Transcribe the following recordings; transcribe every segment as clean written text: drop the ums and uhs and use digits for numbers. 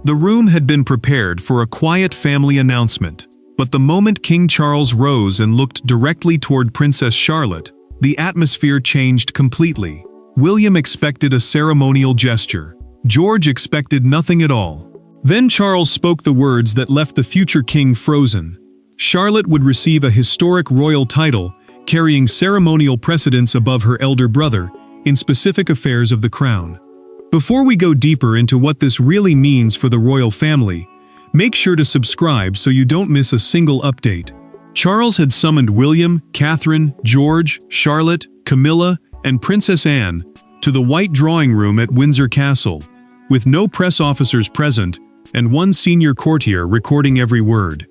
The room had been prepared for a quiet family announcement, but the moment King Charles rose and looked directly toward Princess Charlotte, the atmosphere changed completely. William expected a ceremonial gesture. George expected nothing at all. Then Charles spoke the words that left the future king frozen. Charlotte would receive a historic royal title, carrying ceremonial precedence above her elder brother in specific affairs of the crown. Before we go deeper into what this really means for the royal family, make sure to subscribe so you don't miss a single update. Charles had summoned William, Catherine, George, Charlotte, Camilla, and Princess Anne to the White Drawing Room at Windsor Castle, with no press officers present and one senior courtier recording every word.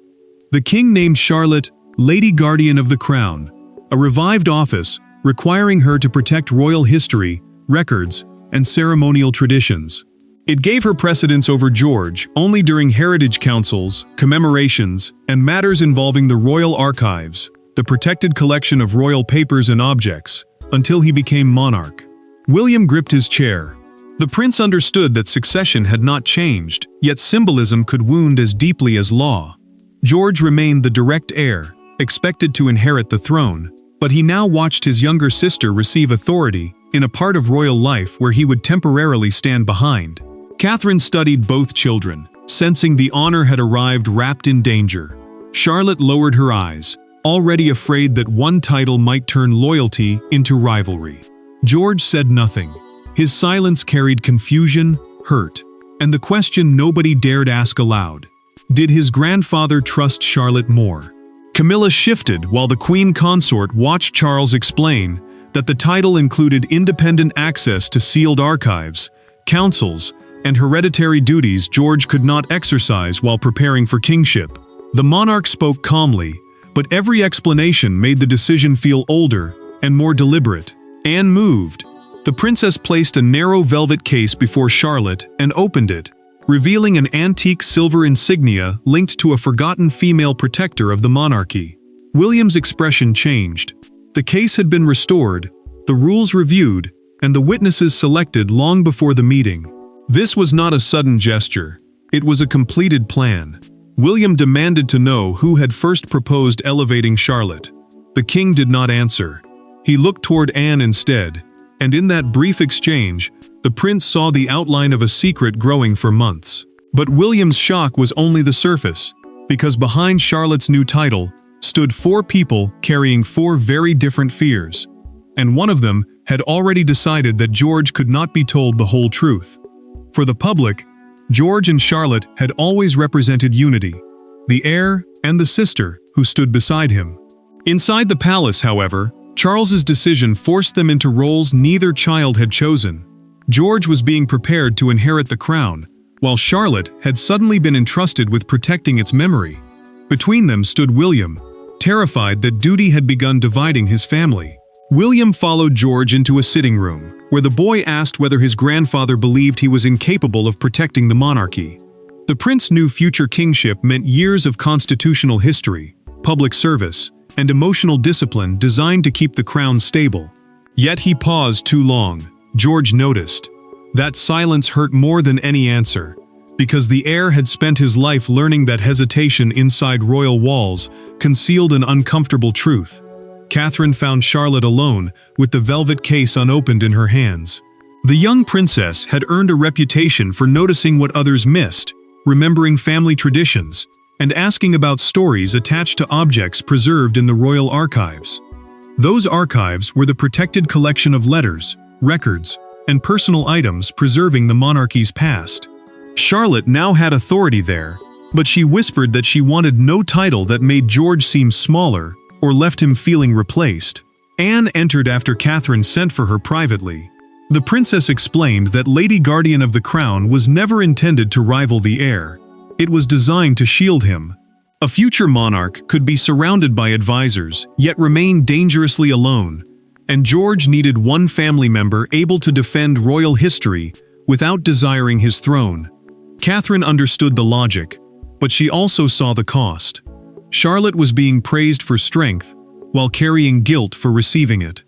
The king named Charlotte Lady Guardian of the Crown, a revived office requiring her to protect royal history, records, and ceremonial traditions. It gave her precedence over George only during heritage councils, commemorations, and matters involving the royal archives, the protected collection of royal papers and objects, until he became monarch. William gripped his chair. The prince understood that succession had not changed, yet symbolism could wound as deeply as law. George remained the direct heir, expected to inherit the throne, but he now watched his younger sister receive authority in a part of royal life where he would temporarily stand behind. Catherine studied both children, sensing the honor had arrived wrapped in danger. Charlotte lowered her eyes, already afraid that one title might turn loyalty into rivalry. George said nothing. His silence carried confusion, hurt, and the question nobody dared ask aloud. Did his grandfather trust Charlotte more? Camilla shifted while the queen consort watched Charles explain that the title included independent access to sealed archives, councils, and hereditary duties George could not exercise while preparing for kingship. The monarch spoke calmly, but every explanation made the decision feel older and more deliberate. Anne moved. The princess placed a narrow velvet case before Charlotte and opened it, revealing an antique silver insignia linked to a forgotten female protector of the monarchy. William's expression changed. The case had been restored, the rules reviewed, and the witnesses selected long before the meeting. This was not a sudden gesture. It was a completed plan. William demanded to know who had first proposed elevating Charlotte. The king did not answer. He looked toward Anne instead, and in that brief exchange, the prince saw the outline of a secret growing for months. But William's shock was only the surface, because behind Charlotte's new title stood 4 people carrying 4 very different fears. And one of them had already decided that George could not be told the whole truth. For the public, George and Charlotte had always represented unity, the heir and the sister who stood beside him. Inside the palace, however, Charles's decision forced them into roles neither child had chosen. George was being prepared to inherit the crown, while Charlotte had suddenly been entrusted with protecting its memory. Between them stood William, terrified that duty had begun dividing his family. William followed George into a sitting room, where the boy asked whether his grandfather believed he was incapable of protecting the monarchy. The prince knew future kingship meant years of constitutional history, public service, and emotional discipline designed to keep the crown stable. Yet he paused too long. George noticed. That silence hurt more than any answer, because the heir had spent his life learning that hesitation inside royal walls concealed an uncomfortable truth. Catherine found Charlotte alone, with the velvet case unopened in her hands. The young princess had earned a reputation for noticing what others missed, remembering family traditions, and asking about stories attached to objects preserved in the royal archives. Those archives were the protected collection of letters, records, and personal items preserving the monarchy's past. Charlotte now had authority there, but she whispered that she wanted no title that made George seem smaller or left him feeling replaced. Anne entered after Catherine sent for her privately. The princess explained that Lady Guardian of the Crown was never intended to rival the heir. It was designed to shield him. A future monarch could be surrounded by advisors, yet remain dangerously alone, and George needed one family member able to defend royal history without desiring his throne. Catherine understood the logic, but she also saw the cost. Charlotte was being praised for strength, while carrying guilt for receiving it.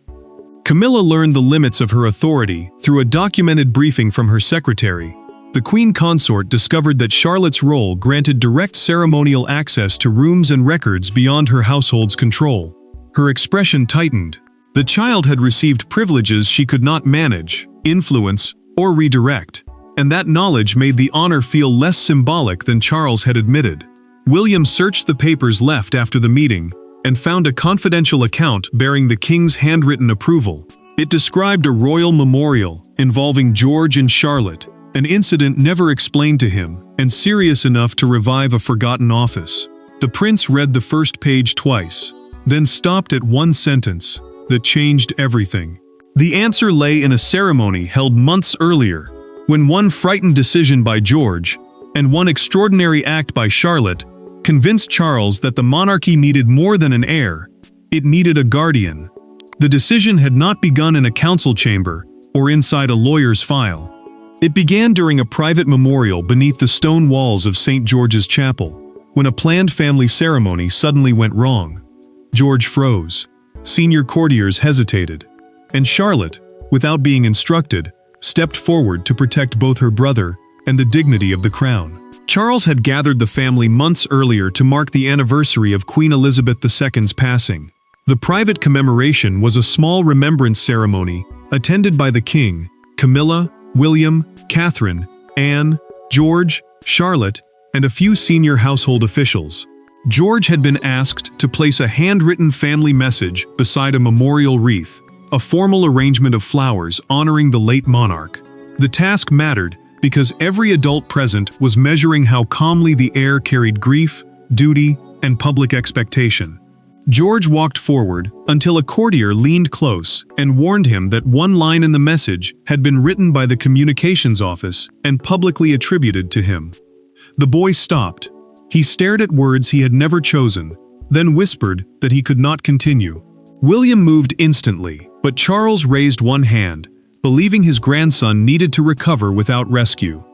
Camilla learned the limits of her authority through a documented briefing from her secretary. The queen consort discovered that Charlotte's role granted direct ceremonial access to rooms and records beyond her household's control. Her expression tightened. The child had received privileges she could not manage, influence, or redirect, and that knowledge made the honor feel less symbolic than Charles had admitted. William searched the papers left after the meeting and found a confidential account bearing the king's handwritten approval. It described a royal memorial involving George and Charlotte, an incident never explained to him and serious enough to revive a forgotten office. The prince read the first page twice, then stopped at one sentence that changed everything. The answer lay in a ceremony held months earlier, when one frightened decision by George and one extraordinary act by Charlotte convinced Charles that the monarchy needed more than an heir, it needed a guardian. The decision had not begun in a council chamber or inside a lawyer's file. It began during a private memorial beneath the stone walls of St. George's Chapel, when a planned family ceremony suddenly went wrong. George froze. Senior courtiers hesitated, and Charlotte, without being instructed, stepped forward to protect both her brother and the dignity of the crown. Charles had gathered the family months earlier to mark the anniversary of Queen Elizabeth II's passing. The private commemoration was a small remembrance ceremony attended by the king, Camilla, William, Catherine, Anne, George, Charlotte, and a few senior household officials. George had been asked to place a handwritten family message beside a memorial wreath, a formal arrangement of flowers honoring the late monarch. The task mattered because every adult present was measuring how calmly the heir carried grief, duty, and public expectation. George walked forward until a courtier leaned close and warned him that one line in the message had been written by the communications office and publicly attributed to him. The boy stopped. He stared at words he had never chosen, then whispered that he could not continue. William moved instantly, but Charles raised one hand, believing his grandson needed to recover without rescue.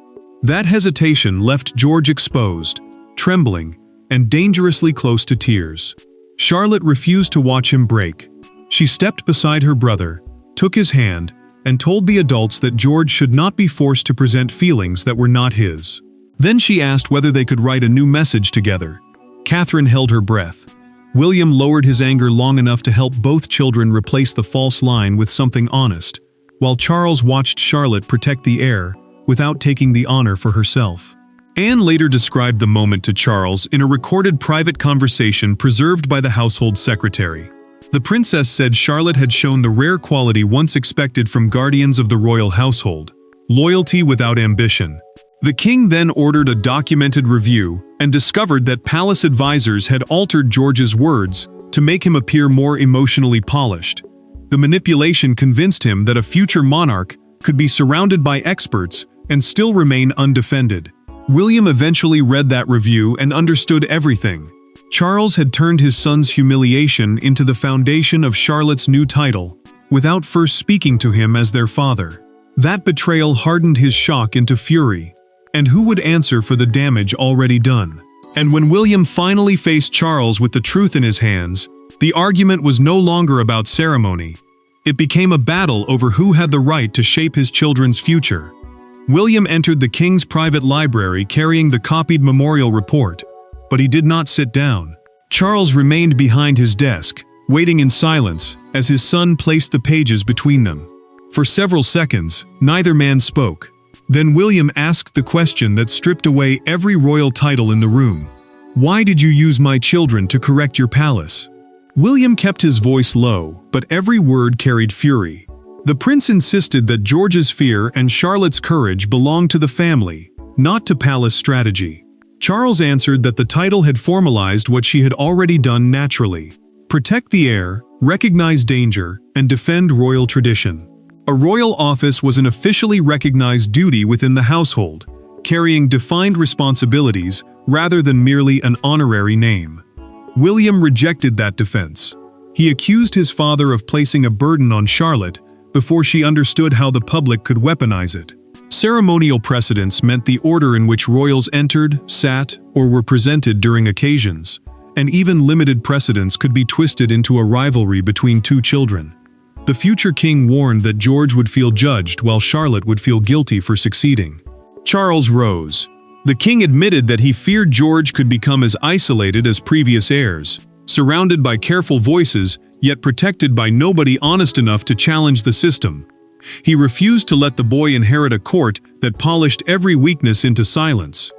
That hesitation left George exposed, trembling, and dangerously close to tears. Charlotte refused to watch him break. She stepped beside her brother, took his hand, and told the adults that George should not be forced to present feelings that were not his. Then she asked whether they could write a new message together. Catherine held her breath. William lowered his anger long enough to help both children replace the false line with something honest, while Charles watched Charlotte protect the heir without taking the honor for herself. Anne later described the moment to Charles in a recorded private conversation preserved by the household secretary. The princess said Charlotte had shown the rare quality once expected from guardians of the royal household: loyalty without ambition. The king then ordered a documented review and discovered that palace advisors had altered George's words to make him appear more emotionally polished. The manipulation convinced him that a future monarch could be surrounded by experts and still remain undefended. William eventually read that review and understood everything. Charles had turned his son's humiliation into the foundation of Charlotte's new title, without first speaking to him as their father. That betrayal hardened his shock into fury. And who would answer for the damage already done? And when William finally faced Charles with the truth in his hands, the argument was no longer about ceremony. It became a battle over who had the right to shape his children's future. William entered the king's private library carrying the copied memorial report, but he did not sit down. Charles remained behind his desk, waiting in silence as his son placed the pages between them. For several seconds, neither man spoke. Then William asked the question that stripped away every royal title in the room. "Why did you use my children to correct your palace?" William kept his voice low, but every word carried fury. The prince insisted that George's fear and Charlotte's courage belonged to the family, not to palace strategy. Charles answered that the title had formalized what she had already done naturally: protect the heir, recognize danger, and defend royal tradition. A royal office was an officially recognized duty within the household, carrying defined responsibilities rather than merely an honorary name. William rejected that defense. He accused his father of placing a burden on Charlotte before she understood how the public could weaponize it. Ceremonial precedence meant the order in which royals entered, sat, or were presented during occasions, and even limited precedence could be twisted into a rivalry between two children. The future king warned that George would feel judged while Charlotte would feel guilty for succeeding. Charles rose. The king admitted that he feared George could become as isolated as previous heirs, surrounded by careful voices, yet protected by nobody honest enough to challenge the system. He refused to let the boy inherit a court that polished every weakness into silence.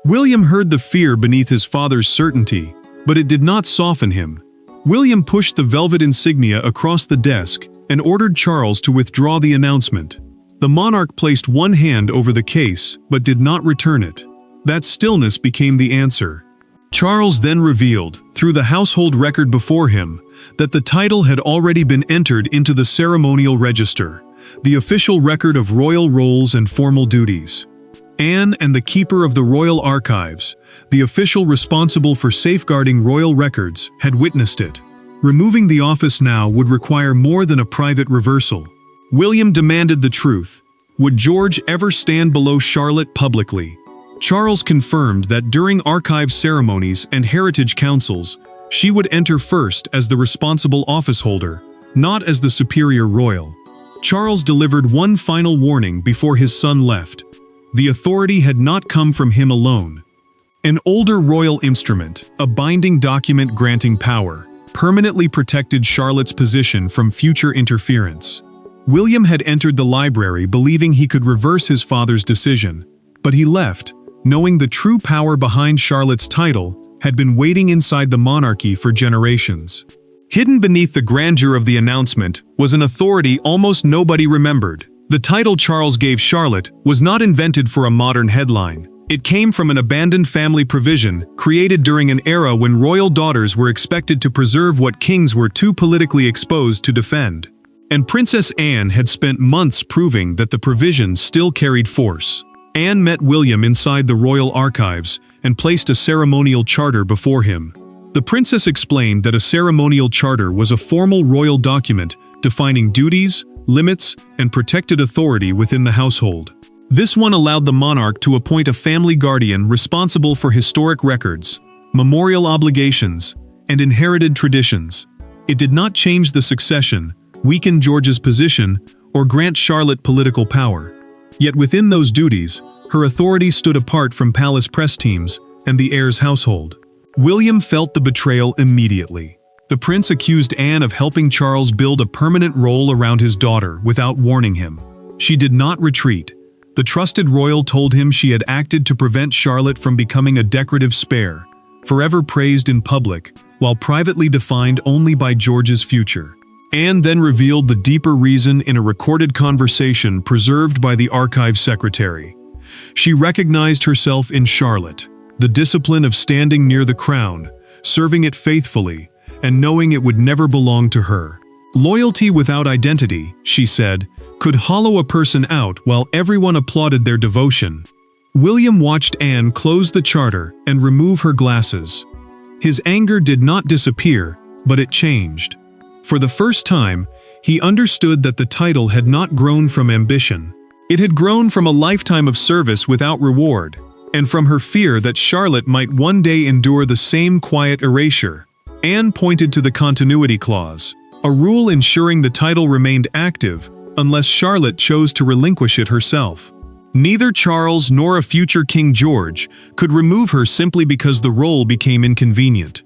William heard the fear beneath his father's certainty, but it did not soften him. William pushed the velvet insignia across the desk and ordered Charles to withdraw the announcement. The monarch placed one hand over the case, but did not return it. That stillness became the answer. Charles then revealed, through the household record before him, that the title had already been entered into the ceremonial register, the official record of royal roles and formal duties. Anne and the keeper of the royal archives, the official responsible for safeguarding royal records, had witnessed it. Removing the office now would require more than a private reversal. William demanded the truth. Would George ever stand below Charlotte publicly? Charles confirmed that during archive ceremonies and heritage councils, she would enter first as the responsible officeholder, not as the superior royal. Charles delivered one final warning before his son left. The authority had not come from him alone. An older royal instrument, a binding document granting power, permanently protected Charlotte's position from future interference. William had entered the library believing he could reverse his father's decision, but he left, knowing the true power behind Charlotte's title had been waiting inside the monarchy for generations. Hidden beneath the grandeur of the announcement was an authority almost nobody remembered. The title Charles gave Charlotte was not invented for a modern headline. It came from an abandoned family provision created during an era when royal daughters were expected to preserve what kings were too politically exposed to defend. And Princess Anne had spent months proving that the provision still carried force. Anne met William inside the royal archives and placed a ceremonial charter before him. The princess explained that a ceremonial charter was a formal royal document defining duties, limits, and protected authority within the household. This one allowed the monarch to appoint a family guardian responsible for historic records, memorial obligations, and inherited traditions. It did not change the succession, weaken George's position, or grant Charlotte political power. Yet within those duties, her authority stood apart from palace press teams and the heir's household. William felt the betrayal immediately. The prince accused Anne of helping Charles build a permanent role around his daughter without warning him. She did not retreat. The trusted royal told him she had acted to prevent Charlotte from becoming a decorative spare, forever praised in public, while privately defined only by George's future. Anne then revealed the deeper reason in a recorded conversation preserved by the archive secretary. She recognized herself in Charlotte, the discipline of standing near the crown, serving it faithfully, and knowing it would never belong to her. Loyalty without identity, she said, could hollow a person out while everyone applauded their devotion. William watched Anne close the charter and remove her glasses. His anger did not disappear, but it changed. For the first time, he understood that the title had not grown from ambition. It had grown from a lifetime of service without reward, and from her fear that Charlotte might one day endure the same quiet erasure. Anne pointed to the continuity clause, a rule ensuring the title remained active unless Charlotte chose to relinquish it herself. Neither Charles nor a future King George could remove her simply because the role became inconvenient.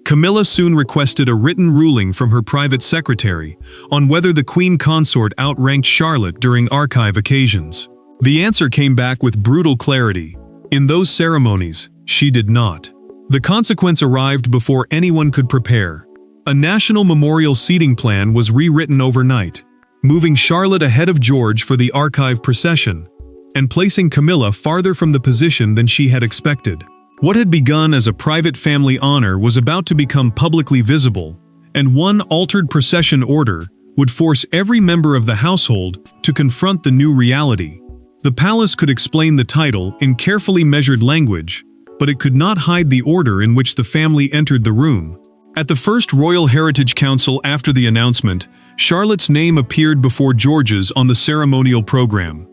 Camilla soon requested a written ruling from her private secretary on whether the queen consort outranked Charlotte during archive occasions. The answer came back with brutal clarity. In those ceremonies, she did not. The consequence arrived before anyone could prepare. A national memorial seating plan was rewritten overnight, moving Charlotte ahead of George for the archive procession, and placing Camilla farther from the position than she had expected. What had begun as a private family honor was about to become publicly visible, and one altered procession order would force every member of the household to confront the new reality. The palace could explain the title in carefully measured language, but it could not hide the order in which the family entered the room. At the first Royal Heritage Council after the announcement, Charlotte's name appeared before George's on the ceremonial program.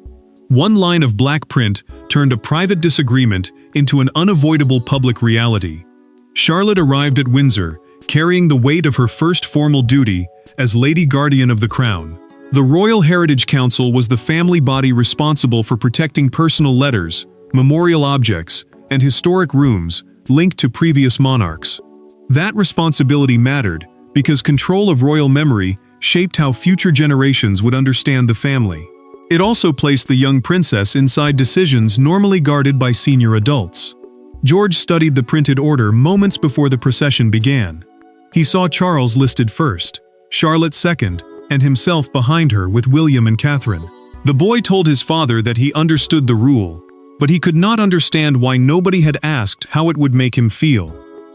One line of black print turned a private disagreement into an unavoidable public reality. Charlotte arrived at Windsor, carrying the weight of her first formal duty as Lady Guardian of the Crown. The Royal Heritage Council was the family body responsible for protecting personal letters, memorial objects, and historic rooms linked to previous monarchs. That responsibility mattered because control of royal memory shaped how future generations would understand the family. It also placed the young princess inside decisions normally guarded by senior adults. George studied the printed order moments before the procession began. He saw Charles listed first, Charlotte second, and himself behind her with William and Catherine. The boy told his father that he understood the rule, but he could not understand why nobody had asked how it would make him feel.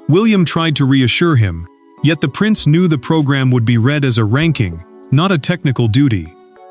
William tried to reassure him, yet the prince knew the program would be read as a ranking, not a technical duty.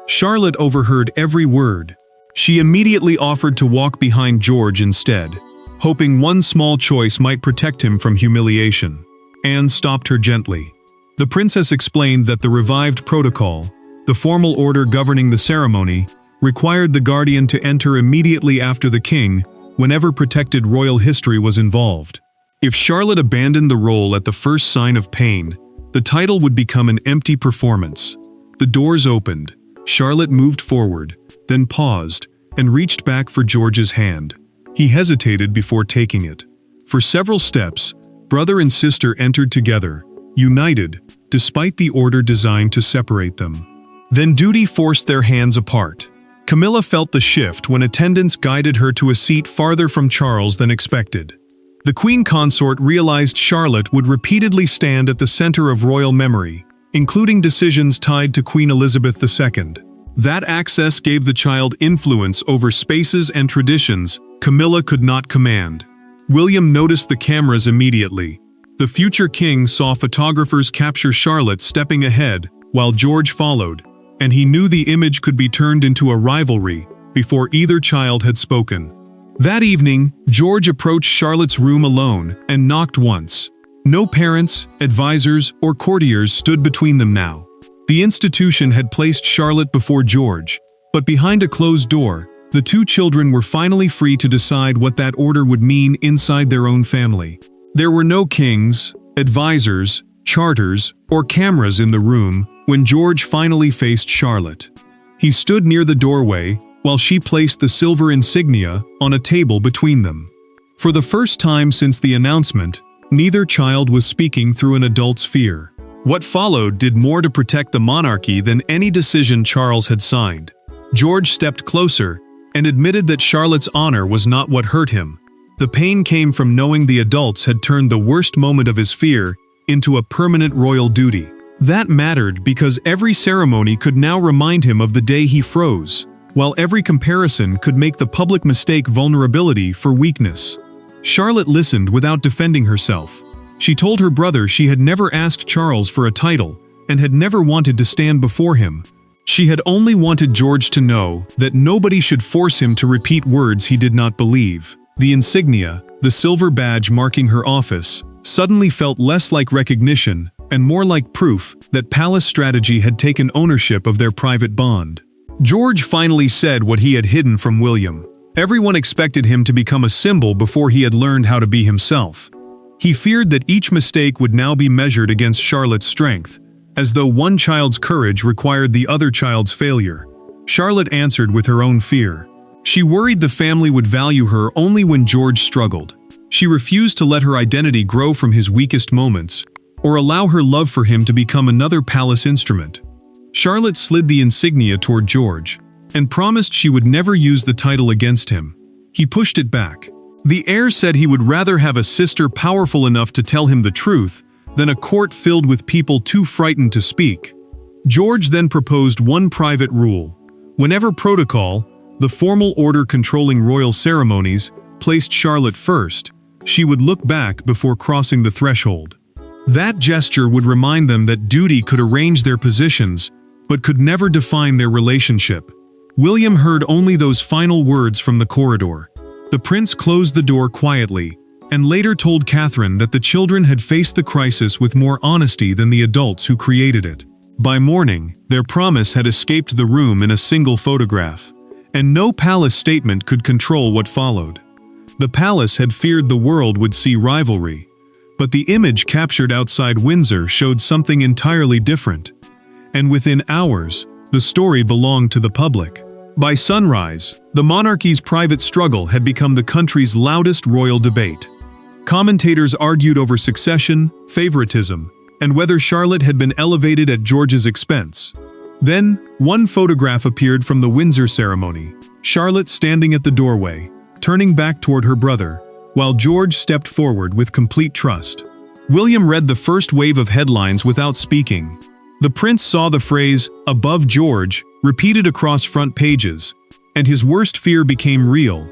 Charlotte overheard every word. She immediately offered to walk behind George instead, hoping one small choice might protect him from humiliation. Anne stopped her gently. The princess explained that the revived protocol, the formal order governing the ceremony, required the guardian to enter immediately after the king whenever protected royal history was involved. If Charlotte abandoned the role at the first sign of pain, the title would become an empty performance. The doors opened. Charlotte moved forward, then paused, and reached back for George's hand. He hesitated before taking it. For several steps, brother and sister entered together, united, despite the order designed to separate them. Then duty forced their hands apart. Camilla felt the shift when attendants guided her to a seat farther from Charles than expected. The queen consort realized Charlotte would repeatedly stand at the center of royal memory, including decisions tied to Queen Elizabeth II. That access gave the child influence over spaces and traditions Camilla could not command. William noticed the cameras immediately. The future king saw photographers capture Charlotte stepping ahead, while George followed, and he knew the image could be turned into a rivalry before either child had spoken. That evening, George approached Charlotte's room alone and knocked once. No parents, advisors, or courtiers stood between them now. The institution had placed Charlotte before George, but behind a closed door, the two children were finally free to decide what that order would mean inside their own family. There were no kings, advisors, charters, or cameras in the room when George finally faced Charlotte. He stood near the doorway while she placed the silver insignia on a table between them. For the first time since the announcement, neither child was speaking through an adult's fear. What followed did more to protect the monarchy than any decision Charles had signed. George stepped closer and admitted that Charlotte's honor was not what hurt him. The pain came from knowing the adults had turned the worst moment of his fear into a permanent royal duty. That mattered because every ceremony could now remind him of the day he froze, while every comparison could make the public mistake vulnerability for weakness. Charlotte listened without defending herself. She told her brother she had never asked Charles for a title and had never wanted to stand before him. She had only wanted George to know that nobody should force him to repeat words he did not believe. The insignia, the silver badge marking her office, suddenly felt less like recognition and more like proof that palace strategy had taken ownership of their private bond. George finally said what he had hidden from William. Everyone expected him to become a symbol before he had learned how to be himself. He feared that each mistake would now be measured against Charlotte's strength, as though one child's courage required the other child's failure. Charlotte answered with her own fear. She worried the family would value her only when George struggled. She refused to let her identity grow from his weakest moments, or allow her love for him to become another palace instrument. Charlotte slid the insignia toward George, and promised she would never use the title against him. He pushed it back. The heir said he would rather have a sister powerful enough to tell him the truth than a court filled with people too frightened to speak. George then proposed one private rule. Whenever protocol, the formal order controlling royal ceremonies, placed Charlotte first, she would look back before crossing the threshold. That gesture would remind them that duty could arrange their positions, but could never define their relationship. William heard only those final words from the corridor. The prince closed the door quietly, and later told Catherine that the children had faced the crisis with more honesty than the adults who created it. By morning, their promise had escaped the room in a single photograph, and no palace statement could control what followed. The palace had feared the world would see rivalry, but the image captured outside Windsor showed something entirely different. And within hours, The story belonged to the public. By sunrise, the monarchy's private struggle had become the country's loudest royal debate. Commentators argued over succession, favoritism, and whether Charlotte had been elevated at George's expense. Then, one photograph appeared from the Windsor ceremony, Charlotte standing at the doorway, turning back toward her brother, while George stepped forward with complete trust. William read the first wave of headlines without speaking. The prince saw the phrase, "Above George," repeated across front pages, and his worst fear became real.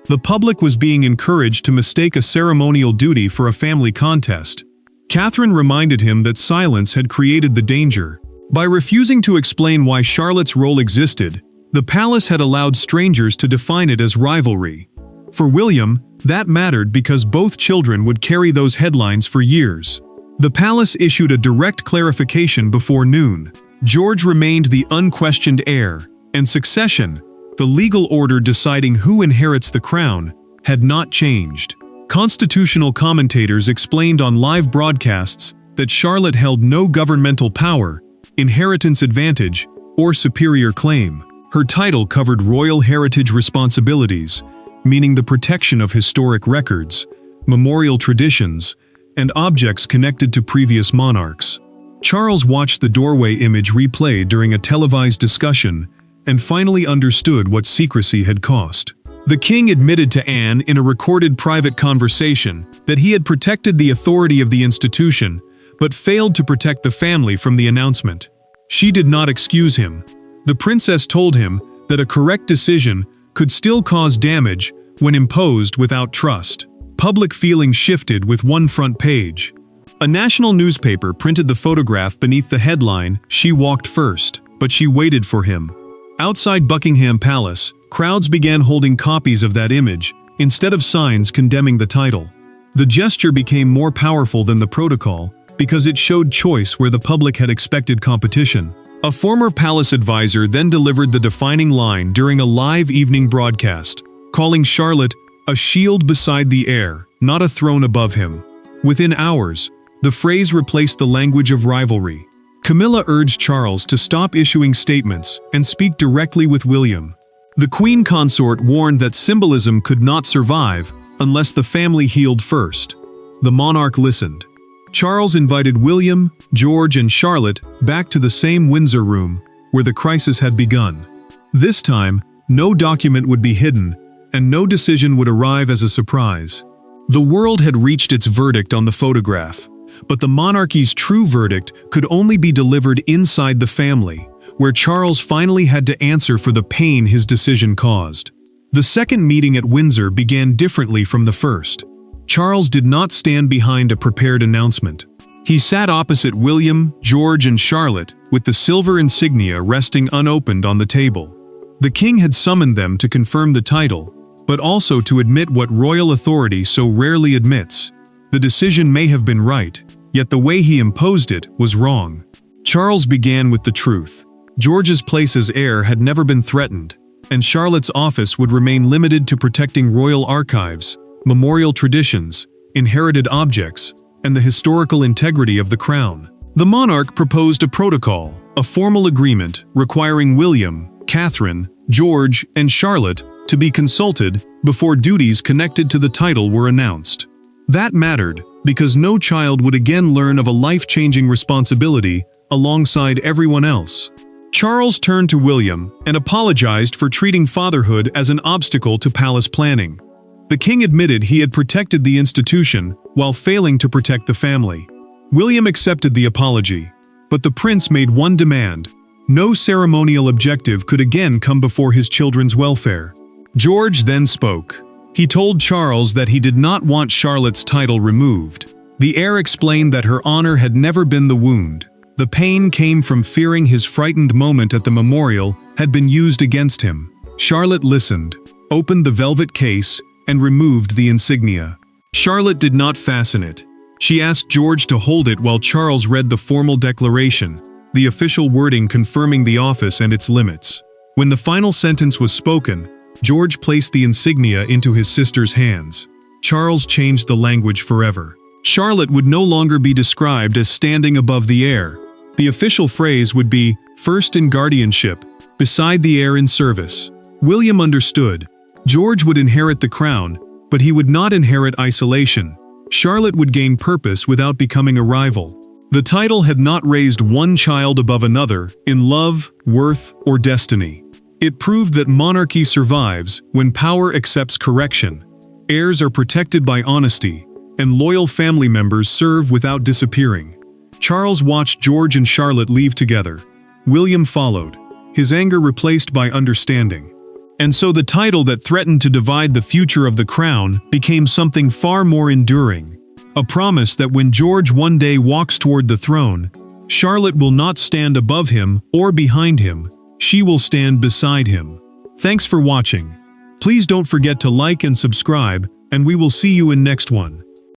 The public was being encouraged to mistake a ceremonial duty for a family contest. Catherine reminded him that silence had created the danger. By refusing to explain why Charlotte's role existed, the palace had allowed strangers to define it as rivalry. For William, that mattered because both children would carry those headlines for years. The palace issued a direct clarification before noon. George remained the unquestioned heir, and succession, the legal order deciding who inherits the crown, had not changed. Constitutional commentators explained on live broadcasts that Charlotte held no governmental power, inheritance advantage, or superior claim. Her title covered royal heritage responsibilities, meaning the protection of historic records, memorial traditions, and objects connected to previous monarchs. Charles watched the doorway image replayed during a televised discussion and finally understood what secrecy had cost. The king admitted to Anne in a recorded private conversation that he had protected the authority of the institution, but failed to protect the family from the announcement. She did not excuse him. The princess told him that a correct decision could still cause damage when imposed without trust. Public feeling shifted with one front page. A national newspaper printed the photograph beneath the headline, "She walked first, but she waited for him." Outside Buckingham Palace, crowds began holding copies of that image, instead of signs condemning the title. The gesture became more powerful than the protocol, because it showed choice where the public had expected competition. A former palace advisor then delivered the defining line during a live evening broadcast, calling Charlotte a shield beside the heir, not a throne above him. Within hours, the phrase replaced the language of rivalry. Camilla urged Charles to stop issuing statements and speak directly with William. The Queen Consort warned that symbolism could not survive unless the family healed first. The monarch listened. Charles invited William, George, and Charlotte back to the same Windsor room where the crisis had begun. This time, no document would be hidden, and no decision would arrive as a surprise. The world had reached its verdict on the photograph, but the monarchy's true verdict could only be delivered inside the family, where Charles finally had to answer for the pain his decision caused. The second meeting at Windsor began differently from the first. Charles did not stand behind a prepared announcement. He sat opposite William, George, and Charlotte, with the silver insignia resting unopened on the table. The king had summoned them to confirm the title, but also to admit what royal authority so rarely admits. The decision may have been right, yet the way he imposed it was wrong. Charles began with the truth. George's place as heir had never been threatened, and Charlotte's office would remain limited to protecting royal archives, memorial traditions, inherited objects, and the historical integrity of the crown. The monarch proposed a protocol, a formal agreement requiring William, Catherine, George, and Charlotte to be consulted before duties connected to the title were announced. That mattered because no child would again learn of a life-changing responsibility alongside everyone else. Charles turned to William and apologized for treating fatherhood as an obstacle to palace planning. The king admitted he had protected the institution while failing to protect the family. William accepted the apology, but the prince made one demand: no ceremonial objective could again come before his children's welfare. George then spoke. He told Charles that he did not want Charlotte's title removed. The heir explained that her honor had never been the wound. The pain came from fearing his frightened moment at the memorial had been used against him. Charlotte listened, opened the velvet case, and removed the insignia. Charlotte did not fasten it. She asked George to hold it while Charles read the formal declaration, the official wording confirming the office and its limits. When the final sentence was spoken, George placed the insignia into his sister's hands. Charles changed the language forever. Charlotte would no longer be described as standing above the heir. The official phrase would be first in guardianship, beside the heir in service. William understood. George would inherit the crown, but he would not inherit isolation. Charlotte would gain purpose without becoming a rival. The title had not raised one child above another in love, worth, or destiny. It proved that monarchy survives when power accepts correction. Heirs are protected by honesty, and loyal family members serve without disappearing. Charles watched George and Charlotte leave together. William followed, his anger replaced by understanding. And so the title that threatened to divide the future of the crown became something far more enduring. A promise that when George one day walks toward the throne, Charlotte will not stand above him or behind him, she will stand beside him. Thanks for watching. Please don't forget to like and subscribe, and we will see you in next one.